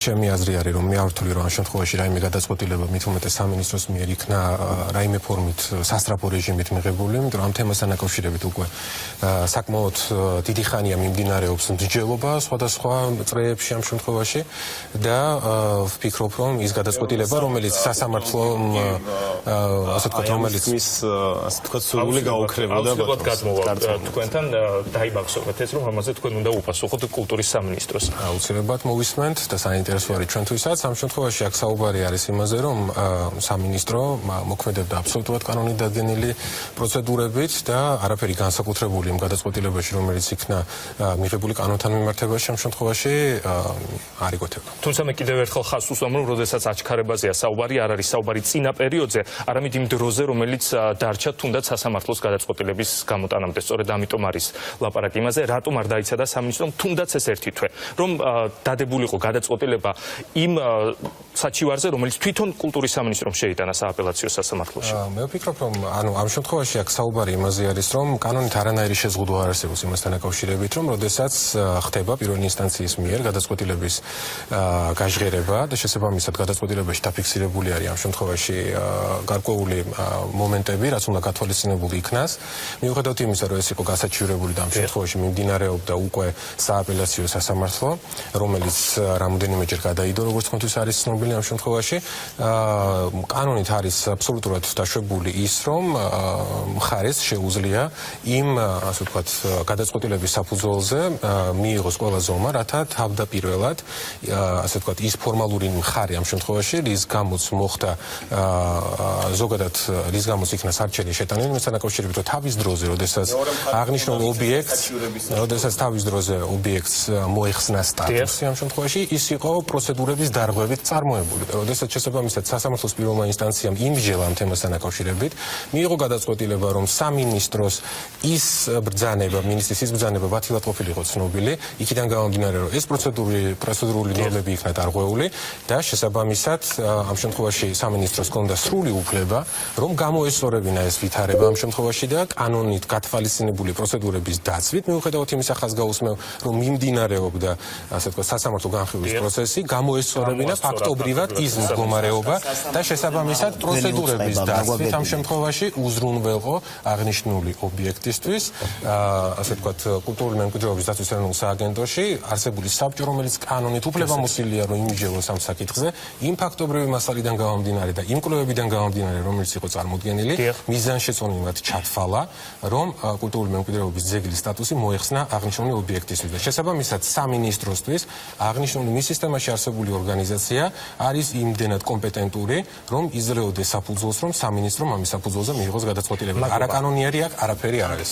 ჩემი აზრი არის, რომ მე არ ვთვლი, რომ ამ შემთხვევაში რაიმე გადაწყვეტილება მით უმეტეს სამინისტროს მიერ იქნა რაიმე ფორმით სასტრაფო რეჟიმით მიღებული, იმიტომ რომ ამ თემასთან დაკავშირებით უკვე საკმაოდ დიდი ხანია მიმდინარეობს მსჯელობა სხვადასხვა წრეებში ამ შემთხვევაში და ვფიქრობ, რომ ის გადაწყვეტილება, რომელიც სასამართლომ ასე ვთქვათ, რომელიც მის ასე ვთქვათ, სრული გაუქრებოდა თქვენთან დაიმახსოვრეთ ეს, რომ ამაზე თქვენ უნდა უპასუხოთ კულტურის სამინისტროს. აუცილებლად მოვისმენთ და საინტერესო არის ჩვენთვისაც. ამ შემთხვევაში აქ საუბარი არის იმაზე, რომ სამინისტრო მოქმედებდა აბსოლუტურად კანონით დადგენილი პროცედურებით და არაფერი განსაკუთრებული იმ გადაწყვეტილებაში, რომელიც იქნა მიღებული კანონთან მიმართებაში ამ შემთხვევაში არ იკვეთება. თუმცა მე კიდევ ერთხელ ხაზს უსვამ, რომ როდესაც აჩქარებაზეა საუბარი, არ არის საუბარი წინა პერიოდზე, არამედ იმ დროზე, რომელიც დარჩა თუნდაც სასამართლოს გადაწყვეტილების გამოტანამდე. სწორედ ამიტომ არის ლაპარაკი იმაზე, რატომ არ დაიცადა სამინისტრომ თუნდაც ეს ერთი თვე, რომ დადებულიყო გადაწყვეტილება იმ საჩივარზე, რომელიც თვითონ კულტურის სამინისტრომ შეიტანა სააპელაციო სასამართლოში. მე ვფიქრობ, რომ ამ შემთხვევაში აქ საუბარი იმაზე არის, რომ კანონით არანაირი შეზღუდვა არ არსებობს იმასთან დაკავშირებით, რომ როდესაც ხდება პირველი ინსტანციის მიერ გადაწყვეტილების გაჟღერება და შესაბამისად გადაწყვეტილებაში დაფიქსირებული არის ამ შემთხვევაში გარკვეული მომენტები, რაც უნდა გათვალისწინებული იქნას. მიუხედავად იმისა, რომ ეს იყო გასაჩივრებული და ამ შემთხვევაში მიმდინარეობდა უკვე სააპელაციო სასამართლო, რომელიც რამოდენიმეჯერ გადაიდო, როგორც თქვენთვის არის ცნობილი ამ შემთხვევაში, კანონით არის აბსოლუტურად დაშვებული ის, რომ მხარეს შეუძლია იმ, ასე ვთქვათ, გადაწყვეტილების საფუძველზე მიიღოს ყველა ზომა, რათა თავდაპირველად, ასე ვთქვათ, ის ფორმალური მხარე ამ შემთხვევაში, რის გამოც მოხდა ზოგადად რის გამოც იქნა სარჩელი შეტანილი, იმასთან დაკავშირებით, რომ თავის დროზე, როდესაც აღნიშნულ ობიექტს მოეხსნა სტატუსი ამ შემთხვევაში, ის იყო პროცედურების დარღვევით წარმოებული და როდესაც შესაბამისად სასამართლოს პირველმა ინსტანციამ იმსჯელა ამ თემასთან დაკავშირებით, მიიღო გადაწყვეტილება, რომ სამინისტროს ის ბრძანება, მინისტრის ის ბრძანება ბათილად ყოფილიყო ცნობილი, იქიდან გამომდინარე, რომ ეს პროცედურული ნორმები იქნა დარღვეული და შესაბამისად ამ შემთხვევაში სამინისტროს ჰქონდა სრული უფლება, რომ გამოესწორებინა ეს ვითარება ამ შემთხვევაში და კანონით გათვალისწინებული პროცედურების დაცვით, მიუხედავად იმისა ხაზს გაუსმევ, რომ მიმდინარეობდა, ასე ვთქვათ, სასამართლო განხილვის პროცესი, გამოესწორებინა ფაქტობრივად ის მდგომარეობა და შესაბამისად პროცედურების დაცვით ამ შემთხვევაში უზრუნველყო აღნიშნული ობიექტისთვის, ასე ვთქვათ, კულტურული მემკვიდრეობის დაცვის ეროვნულ სააგენტოში არსებული საბჭო, რომელიც კანონით უფლებამოსილია, რომ იმსჯელოს ამ საკითხზე, იმ ფაქტობრივი მასალიდან გამომდინარე და იმ კვლევებიდან გამომდინარე, რომელიც იყო წარმოდგენილი, მიზანშეწონილად ჩათვალა, რომ კულტურული მემკვიდრეობის ძეგლის სტატუსი მოეხსნა აღნიშნული ობიექტისთვის და შესაბამისად სამინისტროსთვის აღნიშნული მის სისტემაში არსებული ორგანიზაცია არის იმდენად კომპეტენტური, რომ იძლეოდეს საფუძველს, რომ სამინისტრომ ამის საფუძველზე მიიღოს გადაწყვეტილება. არაკანონიერი აქ არაფერი არ არის.